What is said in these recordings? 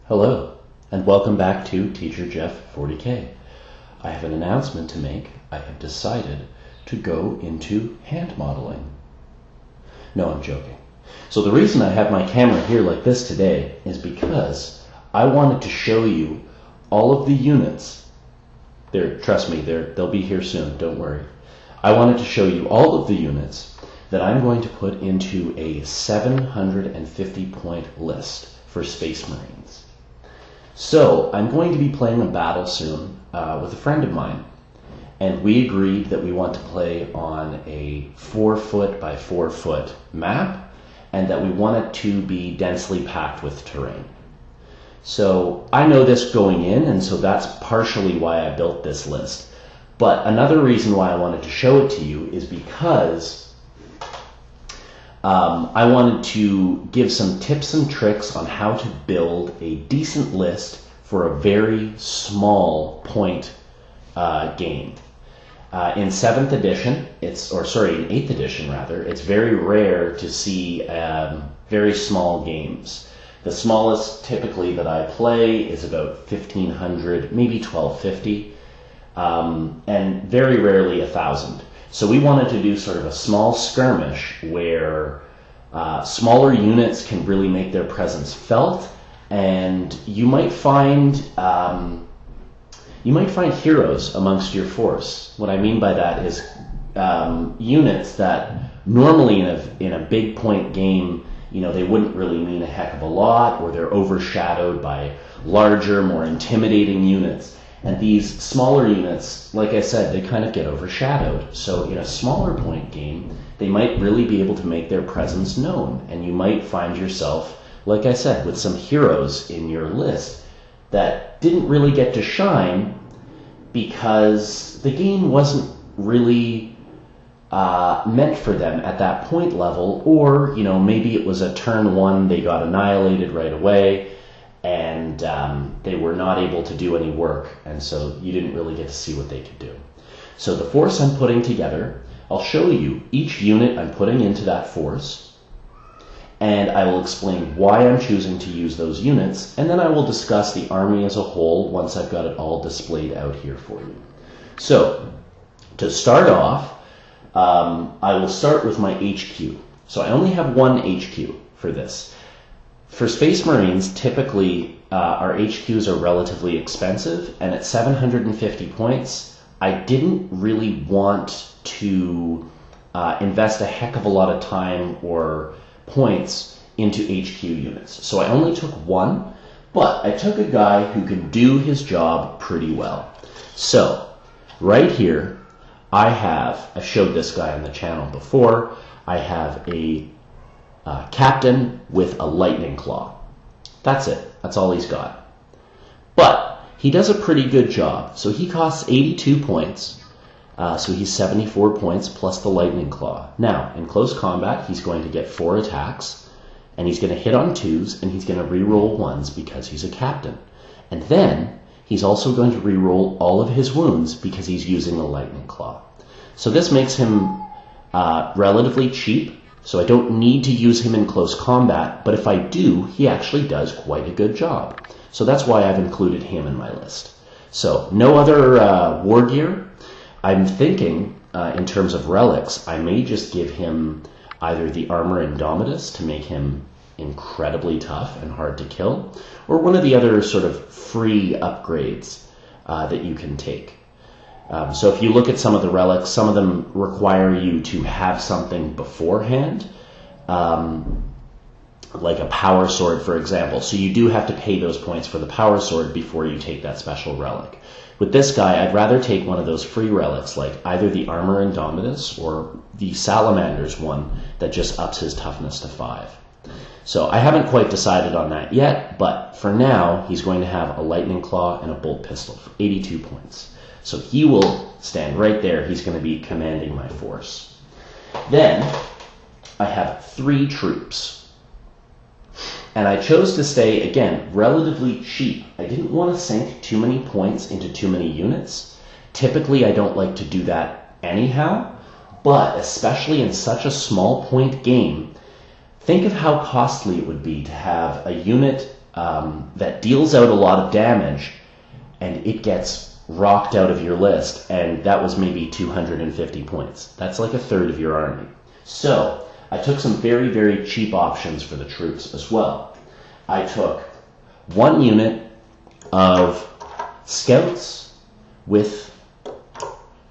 Hello, and welcome back to Teacher Jeff 40K. I have an announcement to make. I have decided to go into hand modeling. No, I'm joking. So the reason I have my camera here like this today is because I wanted to show you all of the units. Trust me, they'll be here soon, don't worry. I wanted to show you all of the units that I'm going to put into a 750 point list for Space Marines. So I'm going to be playing a battle soon with a friend of mine, and we agreed that we want to play on a 4-foot by 4-foot map, and that we want it to be densely packed with terrain. So I know this going in, and so that's partially why I built this list. But another reason why I wanted to show it to you is because I wanted to give some tips and tricks on how to build a decent list for a very small point game. In 7th edition, in 8th edition rather, it's very rare to see very small games. The smallest typically that I play is about 1,500, maybe 1,250, and very rarely 1,000. So we wanted to do sort of a small skirmish where smaller units can really make their presence felt, and you might find heroes amongst your force. What I mean by that is units that normally in a big point game, they wouldn't really mean a heck of a lot, or they're overshadowed by larger, more intimidating units. And these smaller units, like I said, they kind of get overshadowed. So in a smaller point game, they might really be able to make their presence known. And you might find yourself, like I said, with some heroes in your list that didn't really get to shine because the game wasn't really meant for them at that point level. Or, maybe it was a turn one, they got annihilated right away, and they were not able to do any work, and so you didn't really get to see what they could do. So the force I'm putting together, I'll show you each unit I'm putting into that force, and I will explain why I'm choosing to use those units, and then I will discuss the army as a whole once I've got it all displayed out here for you. So to start off, I will start with my HQ. So I only have one HQ for this. For Space Marines, typically our HQs are relatively expensive, and at 750 points, I didn't really want to invest a heck of a lot of time or points into HQ units. So I only took one, but I took a guy who could do his job pretty well. So right here, I've showed this guy on the channel before, I have a captain with a lightning claw. That's it. That's all he's got. But he does a pretty good job. So he costs 82 points. So he's 74 points plus the lightning claw. Now, in close combat, he's going to get 4 attacks, and he's going to hit on 2s, and he's going to reroll 1s because he's a captain. And then he's also going to reroll all of his wounds because he's using the lightning claw. So this makes him relatively cheap. So I don't need to use him in close combat, but if I do, he actually does quite a good job. So that's why I've included him in my list. So no other war gear. I'm thinking, in terms of relics, I may just give him either the Armor Indomitus to make him incredibly tough and hard to kill, or one of the other sort of free upgrades that you can take. So if you look at some of the relics, some of them require you to have something beforehand, like a power sword, for example. So you do have to pay those points for the power sword before you take that special relic. With this guy, I'd rather take one of those free relics, like either the Armor Indomitus or the Salamander's one that just ups his toughness to 5. So I haven't quite decided on that yet, but for now, he's going to have a lightning claw and a bolt pistol for 82 points. So he will stand right there. He's going to be commanding my force. Then I have 3 troops. And I chose to stay, again, relatively cheap. I didn't want to sink too many points into too many units. Typically, I don't like to do that anyhow, but especially in such a small point game, think of how costly it would be to have a unit that deals out a lot of damage, and it gets rocked out of your list, and that was maybe 250 points. That's like a third of your army. So I took some very, very cheap options for the troops as well. I took one unit of scouts with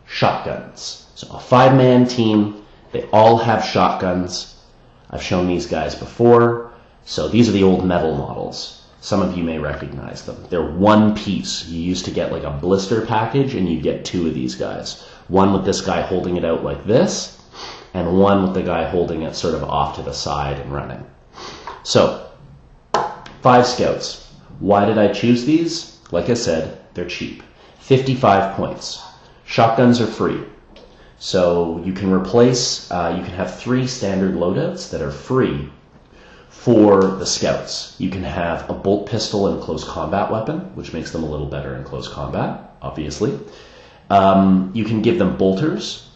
shotguns. So a 5-man team, they all have shotguns. I've shown these guys before. So these are the old metal models. Some of you may recognize them. They're one piece. You used to get like a blister package and you'd get 2 of these guys. One with this guy holding it out like this, and one with the guy holding it sort of off to the side and running. So, 5 scouts. Why did I choose these? Like I said, they're cheap. 55 points. Shotguns are free. So you can replace, you can have 3 standard loadouts that are free for the scouts. You can have a bolt pistol and close combat weapon, which makes them a little better in close combat, obviously. You can give them bolters,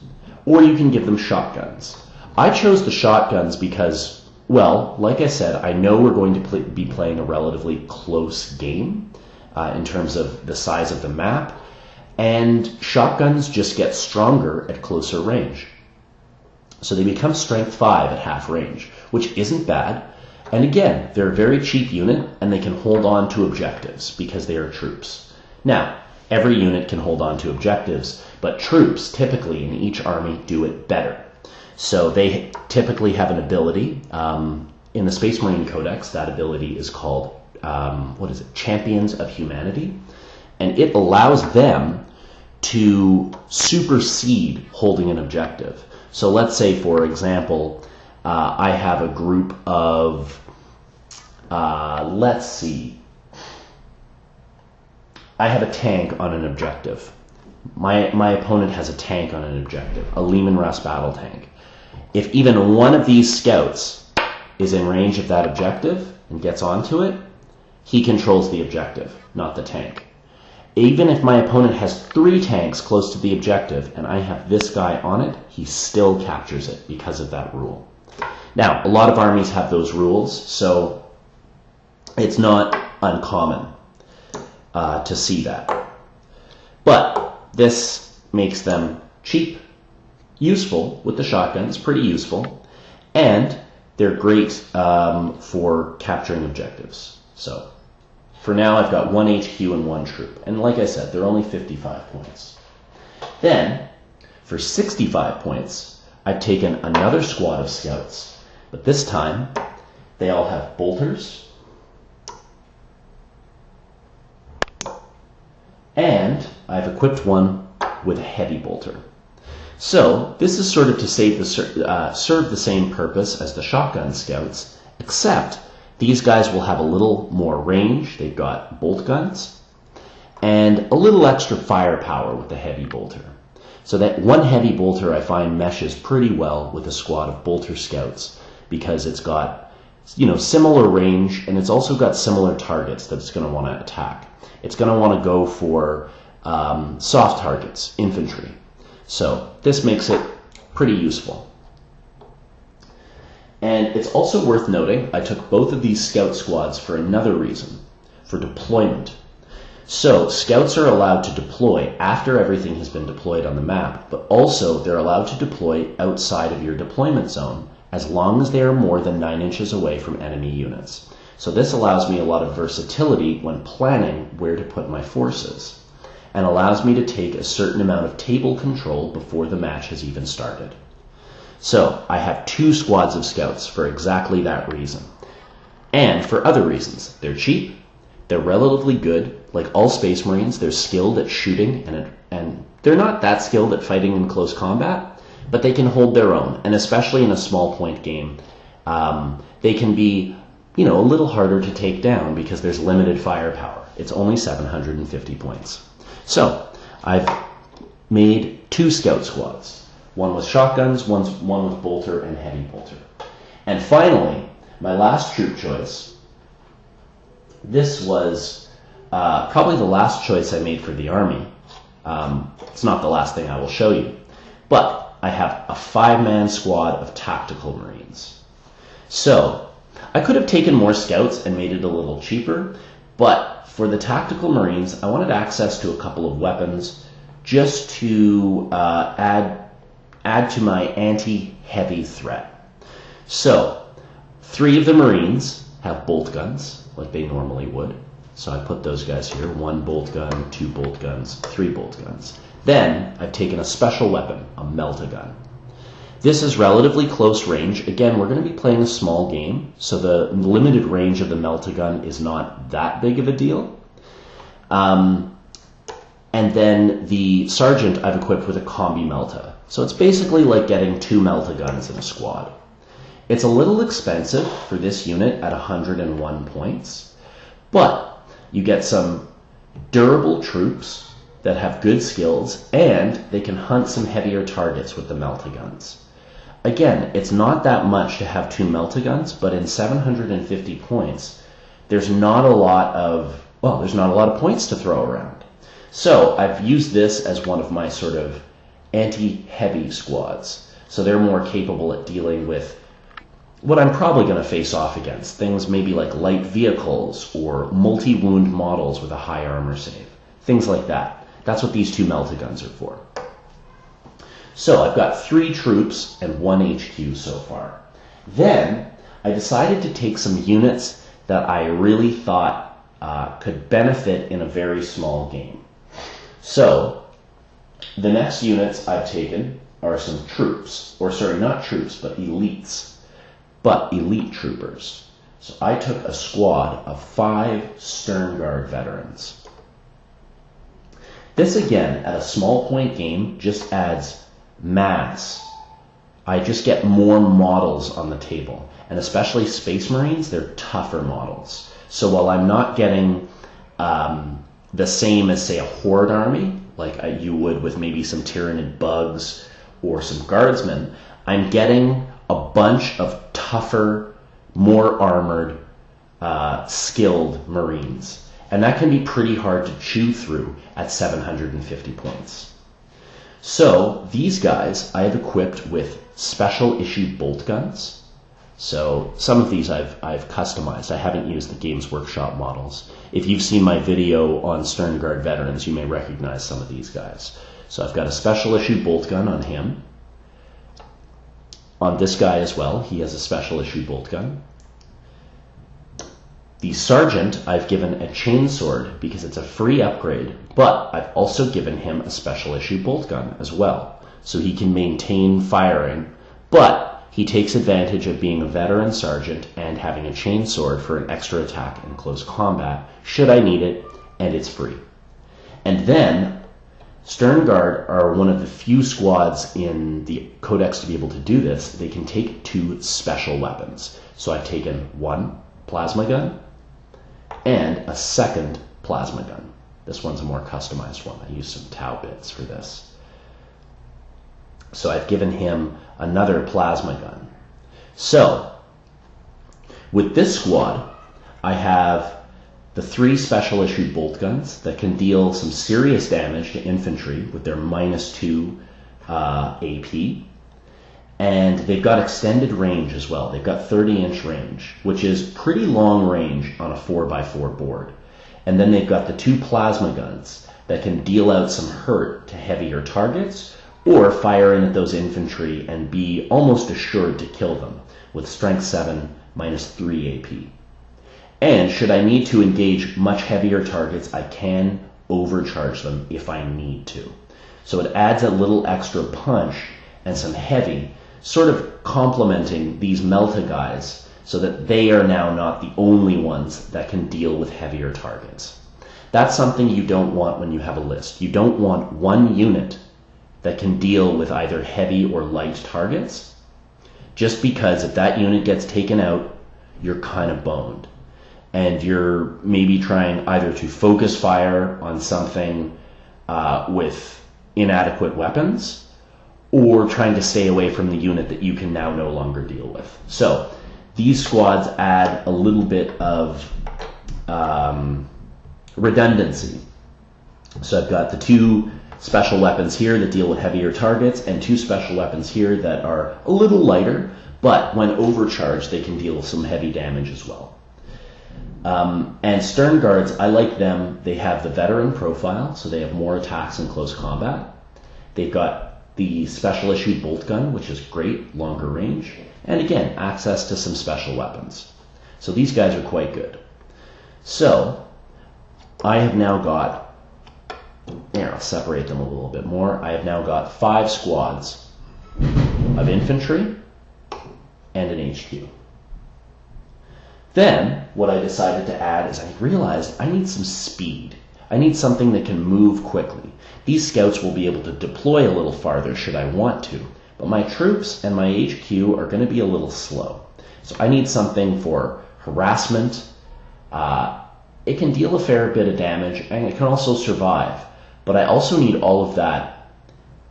or you can give them shotguns. I chose the shotguns because, well, like I said, I know we're going to be playing a relatively close game in terms of the size of the map, and shotguns just get stronger at closer range. So they become strength 5 at half range, which isn't bad. And again, they're a very cheap unit, and they can hold on to objectives because they are troops. Now, every unit can hold on to objectives, but troops typically in each army do it better. So they typically have an ability. In the Space Marine Codex, that ability is called, Champions of Humanity. And it allows them to supersede holding an objective. So let's say, for example, I have a group of, let's see, I have a tank on an objective. My opponent has a tank on an objective, a Leman Russ battle tank. If even one of these scouts is in range of that objective and gets onto it, he controls the objective, not the tank. Even if my opponent has 3 tanks close to the objective and I have this guy on it, he still captures it because of that rule. Now, a lot of armies have those rules, so it's not uncommon to see that. But this makes them cheap, useful with the shotguns, pretty useful, and they're great for capturing objectives. So for now, I've got 1 HQ and 1 troop. And like I said, they're only 55 points. Then, for 65 points, I've taken another squad of scouts. But this time, they all have bolters. And I've equipped one with a heavy bolter. So this is sort of to serve the same purpose as the shotgun scouts, except these guys will have a little more range. They've got bolt guns and a little extra firepower with the heavy bolter. So that one heavy bolter I find meshes pretty well with a squad of bolter scouts because it's got, similar range, and it's also got similar targets that it's going to want to attack. It's going to want to go for soft targets, infantry. So this makes it pretty useful. And it's also worth noting, I took both of these scout squads for another reason, for deployment. So scouts are allowed to deploy after everything has been deployed on the map, but also they're allowed to deploy outside of your deployment zone as long as they are more than 9 inches away from enemy units. So this allows me a lot of versatility when planning where to put my forces, and allows me to take a certain amount of table control before the match has even started. So I have 2 squads of scouts for exactly that reason. And for other reasons. They're cheap, they're relatively good. Like all Space Marines, they're skilled at shooting, and they're not that skilled at fighting in close combat, but they can hold their own. And especially in a small point game, they can be, a little harder to take down because there's limited firepower. It's only 750 points. So I've made 2 scout squads. One with shotguns, one with bolter and heavy bolter. And finally, my last troop choice. This was probably the last choice I made for the army. It's not the last thing I will show you. But I have a 5-man squad of tactical Marines. So I could have taken more scouts and made it a little cheaper, but for the tactical Marines, I wanted access to a couple of weapons just to add to my anti-heavy threat. So 3 of the Marines have bolt guns, like they normally would. So I put those guys here, 1 bolt gun, 2 bolt guns, 3 bolt guns. Then I've taken a special weapon, a melt-a-gun. This is relatively close range. Again, we're going to be playing a small game, so the limited range of the melt-a-gun is not that big of a deal. And then the Sergeant I've equipped with a combi melta. So it's basically like getting 2 melt-a-guns in a squad. It's a little expensive for this unit at 101 points, but you get some durable troops that have good skills, and they can hunt some heavier targets with the melt-a-guns. Again, it's not that much to have 2 melt-a-guns, but in 750 points, there's not a lot of points to throw around. So I've used this as one of my sort of anti-heavy squads. So they're more capable at dealing with what I'm probably going to face off against. Things maybe like light vehicles or multi-wound models with a high armor save. Things like that. That's what these 2 melt-a-guns are for. So I've got 3 troops and 1 HQ so far. Then I decided to take some units that I really thought could benefit in a very small game. So the next units I've taken are some troops, or sorry, not troops, but elites, but elite troopers. So I took a squad of 5 Sternguard Veterans. This again, at a small point game, just adds mass. I just get more models on the table, and especially Space Marines, they're tougher models. So while I'm not getting the same as, say, a Horde army, like you would with maybe some Tyranid bugs or some Guardsmen, I'm getting a bunch of tougher, more armored, skilled Marines. And that can be pretty hard to chew through at 750 points. So these guys I have equipped with special issue bolt guns. So some of these I've customized. I haven't used the Games Workshop models. If you've seen my video on Sternguard Veterans, you may recognize some of these guys. So I've got a special issue bolt gun on him. On this guy as well, he has a special issue bolt gun. The Sergeant, I've given a chainsword because it's a free upgrade, but I've also given him a special issue bolt gun as well, so he can maintain firing, but he takes advantage of being a veteran Sergeant and having a chainsword for an extra attack in close combat, should I need it, and it's free. And then, Sternguard are one of the few squads in the Codex to be able to do this. They can take 2 special weapons. So I've taken 1 plasma gun and a 2nd plasma gun. This one's a more customized one. I used some Tau bits for this. So I've given him another plasma gun. So with this squad, I have the 3 special issue bolt guns that can deal some serious damage to infantry with their -2 AP. And they've got extended range as well. They've got 30-inch range, which is pretty long range on a 4x4 board. And then they've got the 2 plasma guns that can deal out some hurt to heavier targets or fire in at those infantry and be almost assured to kill them with strength 7 -3 AP. And should I need to engage much heavier targets, I can overcharge them if I need to. So it adds a little extra punch and some heavy, sort of complementing these Melta guys so that they are now not the only ones that can deal with heavier targets. That's something you don't want when you have a list. You don't want one unit that can deal with either heavy or light targets, just because if that unit gets taken out, you're kind of boned. And you're maybe trying either to focus fire on something with inadequate weapons, or trying to stay away from the unit that you can now no longer deal with. So these squads add a little bit of redundancy. So I've got the 2 special weapons here that deal with heavier targets, and 2 special weapons here that are a little lighter, but when overcharged, they can deal some heavy damage as well. And Stern Guards, I like them. They have the veteran profile, so they have more attacks in close combat. They've got the special issue bolt gun, which is great, longer range, and again, access to some special weapons. So these guys are quite good. So I have now got, I'll separate them a little bit more. I have now got 5 squads of infantry and an HQ. Then, what I decided to add is I realized I need some speed. I need something that can move quickly. These scouts will be able to deploy a little farther should I want to, but my troops and my HQ are going to be a little slow. So I need something for harassment. It can deal a fair bit of damage, and it can also survive. But I also need all of that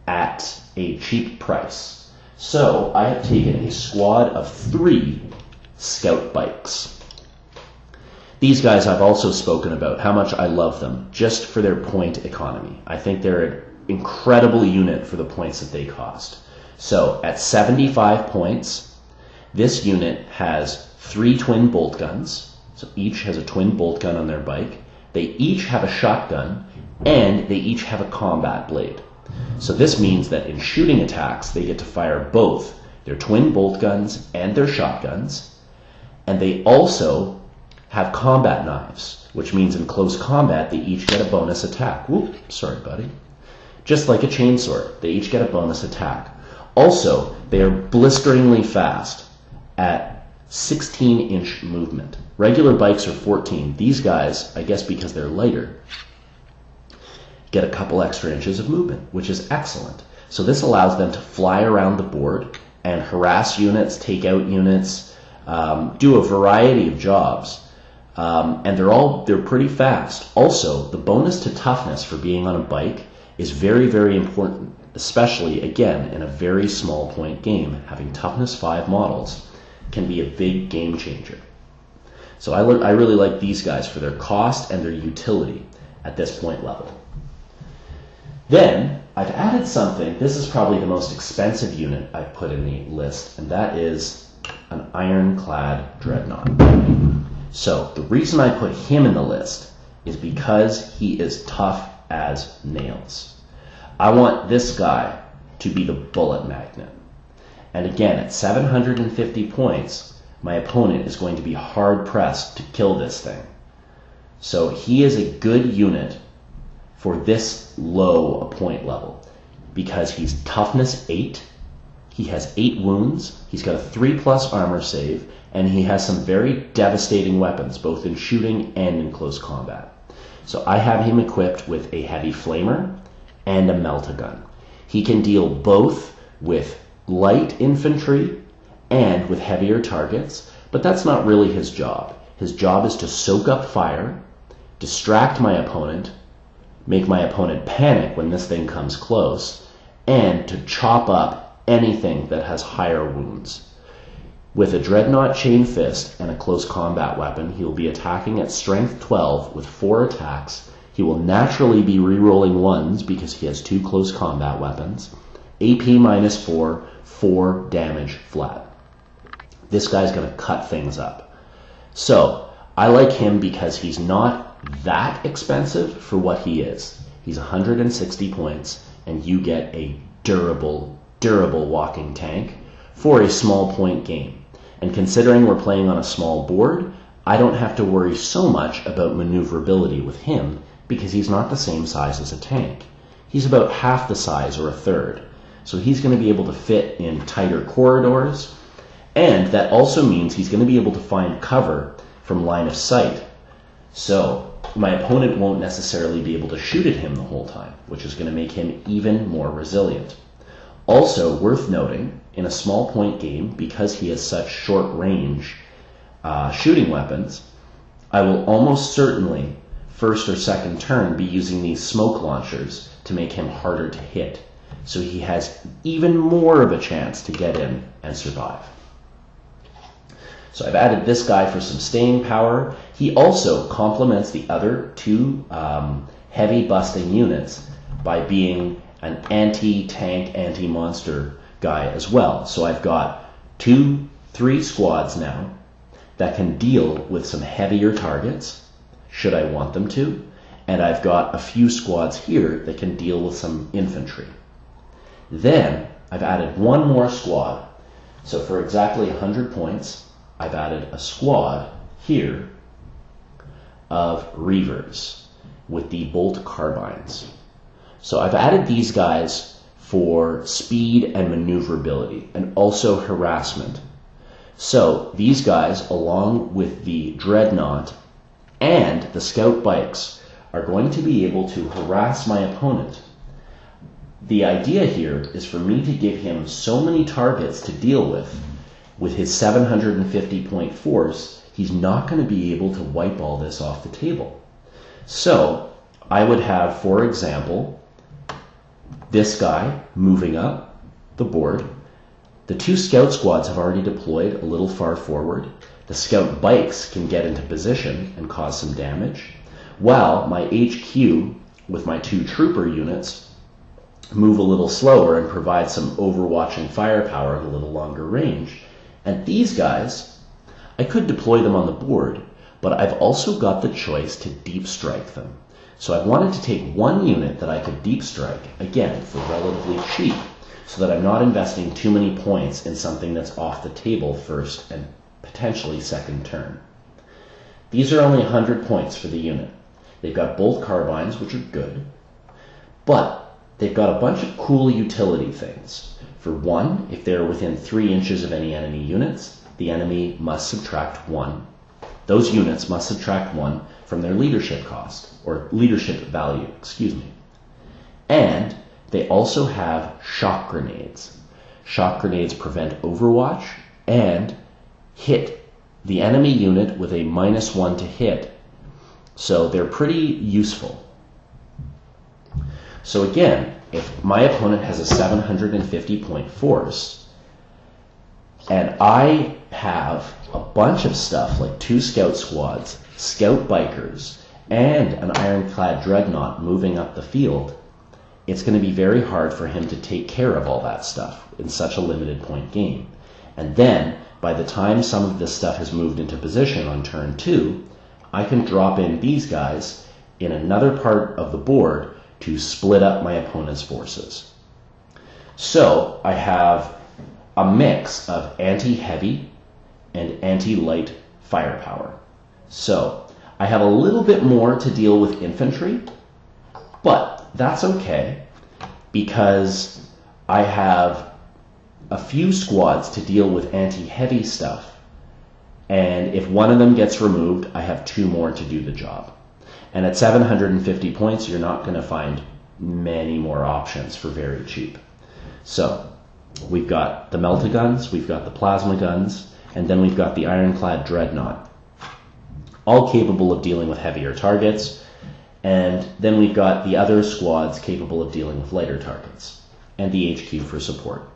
at a cheap price. So I have taken a squad of 3 scout bikes. These guys I've also spoken about, how much I love them, just for their point economy. I think they're an incredible unit for the points that they cost. So at 75 points, this unit has 3 twin bolt guns. So each has a twin bolt gun on their bike. They each have a shotgun, and they each have a combat blade. So this means that in shooting attacks, they get to fire both their twin bolt guns and their shotguns. And they also have combat knives, which means in close combat, they each get a bonus attack. Whoop, sorry, buddy. Just like a chainsword, they each get a bonus attack. Also, they are blisteringly fast at 16-inch movement. Regular bikes are 14. These guys, I guess because they're lighter, get a couple extra inches of movement, which is excellent. So this allows them to fly around the board and harass units, take out units, do a variety of jobs, and they're pretty fast. Also, the bonus to toughness for being on a bike is very, very important, especially, again, in a very small point game. Having toughness 5 models can be a big game changer. So I really like these guys for their cost and their utility at this point level. Then, I've added something. This is probably the most expensive unit I've put in the list, and that is an Ironclad Dreadnought. So the reason I put him in the list is because he is tough as nails. I want this guy to be the bullet magnet. And again, at 750 points, my opponent is going to be hard pressed to kill this thing. So he is a good unit for this low a point level because he's toughness 8. He has 8 wounds, he's got a 3+ armor save, and he has some very devastating weapons, both in shooting and in close combat. So I have him equipped with a heavy flamer and a melt-a-gun. He can deal both with light infantry and with heavier targets, but that's not really his job. His job is to soak up fire, distract my opponent, make my opponent panic when this thing comes close, and to chop up anything that has higher wounds. With a Dreadnought Chain Fist and a close combat weapon, he will be attacking at strength 12 with 4 attacks. He will naturally be rerolling 1s because he has 2 close combat weapons. AP -4, 4 damage flat. This guy's going to cut things up. So, I like him because he's not that expensive for what he is. He's 160 points, and you get a durable walking tank for a small point game. And considering we're playing on a small board, I don't have to worry so much about maneuverability with him because he's not the same size as a tank. He's about half the size or a third. So he's going to be able to fit in tighter corridors, and that also means he's going to be able to find cover from line of sight. So my opponent won't necessarily be able to shoot at him the whole time, which is going to make him even more resilient. Also worth noting, in a small point game, because he has such short range shooting weapons, I will almost certainly first or second turn be using these smoke launchers to make him harder to hit. So he has even more of a chance to get in and survive. So I've added this guy for some staying power. He also complements the other 2 heavy busting units by being an anti-tank, anti-monster guy as well. So I've got 3 squads now that can deal with some heavier targets, should I want them to, and I've got a few squads here that can deal with some infantry. Then I've added one more squad. So for exactly 100 points, I've added a squad here of Reivers with the bolt carbines. So I've added these guys for speed and maneuverability and also harassment. So these guys, along with the Dreadnought and the Scout bikes, are going to be able to harass my opponent. The idea here is for me to give him so many targets to deal with his 750 point force, he's not going to be able to wipe all this off the table. So I would have, for example, this guy moving up the board. The 2 scout squads have already deployed a little far forward. The scout bikes can get into position and cause some damage, while my HQ with my 2 trooper units move a little slower and provide some overwatching firepower at a little longer range. And these guys, I could deploy them on the board, but I've also got the choice to deep strike them. So I wanted to take one unit that I could deep strike, again, for relatively cheap, so that I'm not investing too many points in something that's off the table first and potentially second turn. These are only 100 points for the unit. They've got bolt carbines, which are good, but they've got a bunch of cool utility things. For one, if they're within 3 inches of any enemy units, the enemy must subtract 1. Those units must subtract 1 from their leadership cost, or leadership value, excuse me. And they also have shock grenades. Shock grenades prevent overwatch and hit the enemy unit with a -1 to hit. So they're pretty useful. So again, if my opponent has a 750 point force, and I have a bunch of stuff like 2 scout squads, scout bikers, and an Ironclad Dreadnought moving up the field, it's going to be very hard for him to take care of all that stuff in such a limited point game. And then, by the time some of this stuff has moved into position on turn 2, I can drop in these guys in another part of the board to split up my opponent's forces. So I have a mix of anti-heavy and anti-light firepower. So I have a little bit more to deal with infantry, but that's okay because I have a few squads to deal with anti-heavy stuff, and if one of them gets removed, I have 2 more to do the job. And at 750 points, you're not going to find many more options for very cheap. So we've got the melta-guns, we've got the plasma guns, and then we've got the Ironclad Dreadnought, all capable of dealing with heavier targets. And then we've got the other squads capable of dealing with lighter targets, and the HQ for support.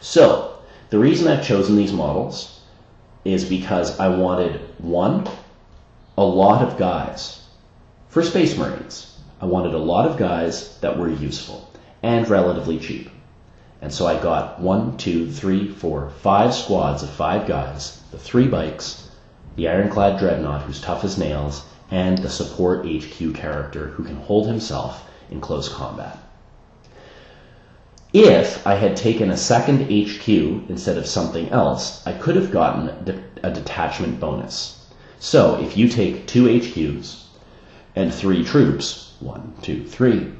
So the reason I've chosen these models is because I wanted, one, a lot of guys. For Space Marines, I wanted a lot of guys that were useful and relatively cheap. And so I got 1, 2, 3, 4, 5 squads of 5 guys, the 3 bikes, the Ironclad Dreadnought, who's tough as nails, and the support HQ character who can hold himself in close combat. If I had taken a second HQ instead of something else, I could have gotten a detachment bonus. So if you take 2 HQs and 3 troops, 1, 2, 3,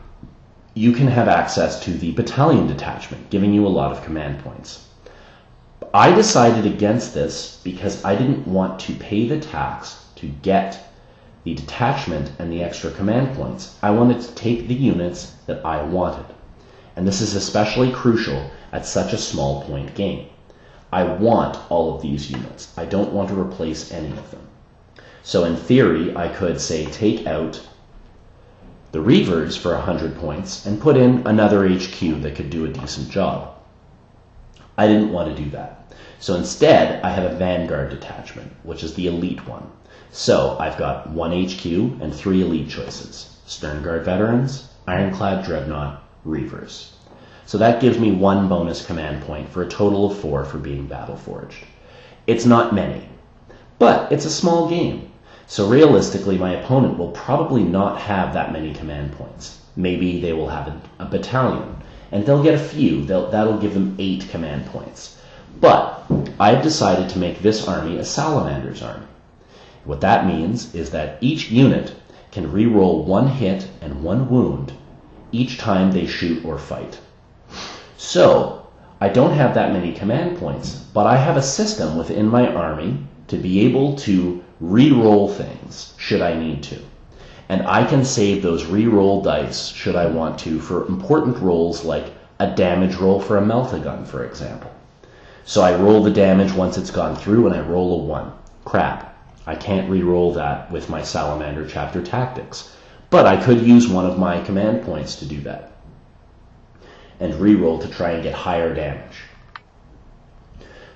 you can have access to the battalion detachment, giving you a lot of command points. I decided against this because I didn't want to pay the tax to get the detachment and the extra command points. I wanted to take the units that I wanted. And this is especially crucial at such a small point game. I want all of these units. I don't want to replace any of them. So in theory, I could say take out the Reivers for 100 points and put in another HQ that could do a decent job. I didn't want to do that. So instead, I have a Vanguard detachment, which is the elite one. So I've got 1 HQ and 3 elite choices: Sternguard Veterans, Ironclad Dreadnought, Reivers. So that gives me 1 bonus command point for a total of 4 for being battle forged. It's not many, but it's a small game. So realistically, my opponent will probably not have that many command points. Maybe they will have a battalion, and they'll get a few. That'll give them 8 command points. But I've decided to make this army a Salamander's army. What that means is that each unit can re-roll 1 hit and 1 wound each time they shoot or fight. So I don't have that many command points, but I have a system within my army to be able to re-roll things should I need to. And I can save those re-roll dice should I want to for important rolls like a damage roll for a melt-a-gun, for example. So I roll the damage once it's gone through and I roll a 1. Crap. I can't re-roll that with my Salamander Chapter Tactics. But I could use one of my command points to do that and re-roll to try and get higher damage.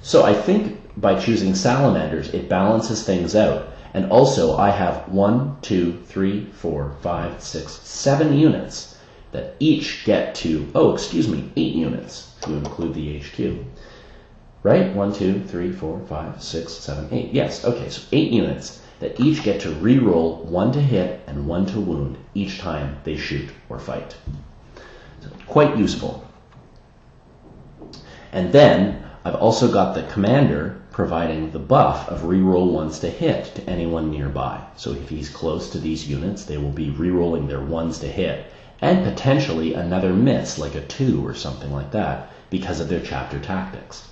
So I think by choosing Salamanders, it balances things out. And also I have 1, 2, 3, 4, 5, 6, 7 units that each get to, 8 units to include the HQ. Right? 1, 2, 3, 4, 5, 6, 7, 8. Yes, okay, so 8 units that each get to re-roll 1 to hit and 1 to wound each time they shoot or fight. So, quite useful. And then I've also got the commander providing the buff of re-roll 1s to hit to anyone nearby. So if he's close to these units, they will be re-rolling their 1s to hit and potentially another miss, like a 2 or something like that, because of their chapter tactics.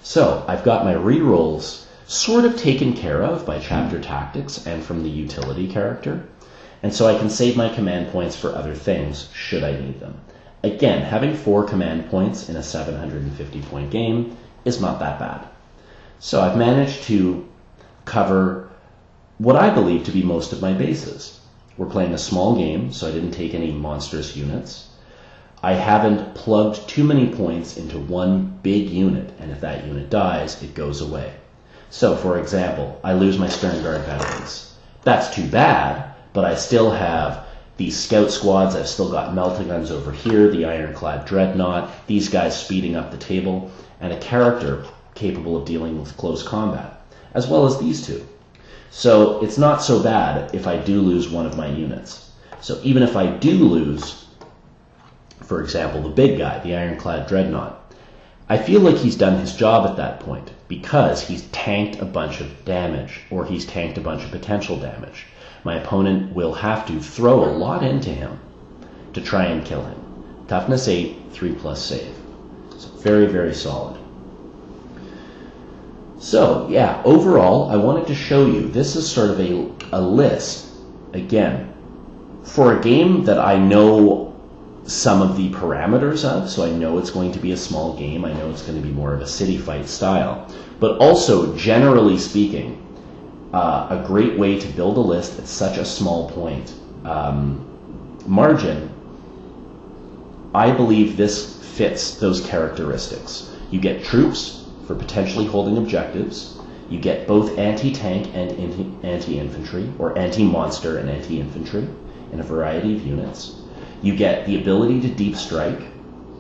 So I've got my re-rolls sort of taken care of by chapter tactics and from the utility character, and so I can save my command points for other things should I need them. Again, having 4 command points in a 750 point game is not that bad. So I've managed to cover what I believe to be most of my bases. We're playing a small game, so I didn't take any monstrous units. I haven't plugged too many points into one big unit, and if that unit dies, it goes away. So, for example, I lose my Sternguard Veterans. That's too bad, but I still have these scout squads. I've still got melt-a-guns over here, the Ironclad Dreadnought, these guys speeding up the table, and a character capable of dealing with close combat, as well as these two. So it's not so bad if I do lose one of my units. So even if I do lose, for example, the big guy, the Ironclad Dreadnought, I feel like he's done his job at that point because he's tanked a bunch of damage, or he's tanked a bunch of potential damage. My opponent will have to throw a lot into him to try and kill him. Toughness 8, 3+ save. So very, very solid. So yeah, overall, I wanted to show you, this is sort of a list, again, for a game that I know some of the parameters of, so I know it's going to be a small game, I know it's going to be more of a city fight style, but also, generally speaking, a great way to build a list at such a small point margin. I believe this fits those characteristics. You get troops for potentially holding objectives. You get both anti-tank and anti-infantry, or anti-monster and anti-infantry in a variety of units. You get the ability to deep strike,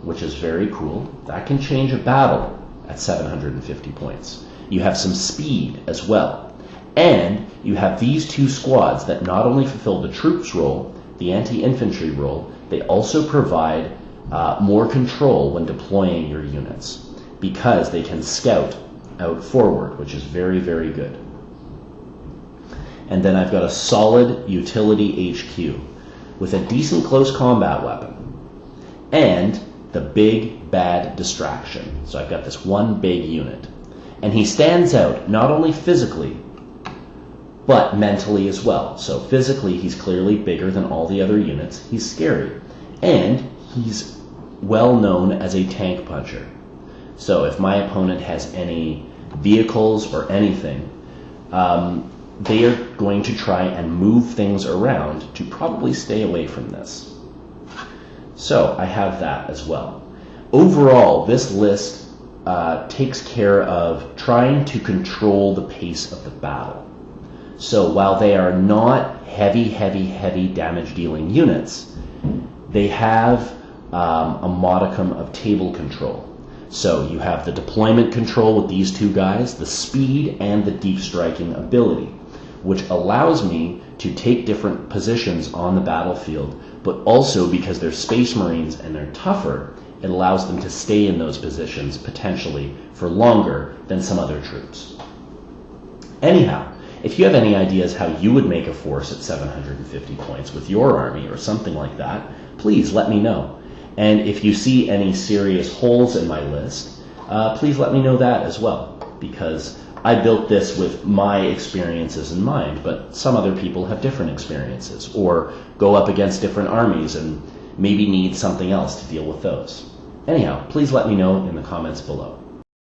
which is very cool. That can change a battle at 750 points. You have some speed as well. And you have these two squads that not only fulfill the troops role, the anti-infantry role, they also provide more control when deploying your units, because they can scout out forward, which is very, very good. And then I've got a solid utility HQ with a decent close combat weapon and the big bad distraction. So I've got this one big unit, and he stands out not only physically but mentally as well. So physically he's clearly bigger than all the other units. He's scary, and he's well known as a tank puncher. So if my opponent has any vehicles or anything, they are going to try and move things around to probably stay away from this. So I have that as well. Overall, this list takes care of trying to control the pace of the battle. So while they are not heavy damage dealing units, they have a modicum of table control. So you have the deployment control with these two guys, the speed and the deep striking ability, which allows me to take different positions on the battlefield, but also because they're Space Marines and they're tougher, it allows them to stay in those positions potentially for longer than some other troops. Anyhow, if you have any ideas how you would make a force at 750 points with your army or something like that, please let me know. And if you see any serious holes in my list, please let me know that as well, because I built this with my experiences in mind, but some other people have different experiences or go up against different armies and maybe need something else to deal with those. Anyhow, please let me know in the comments below.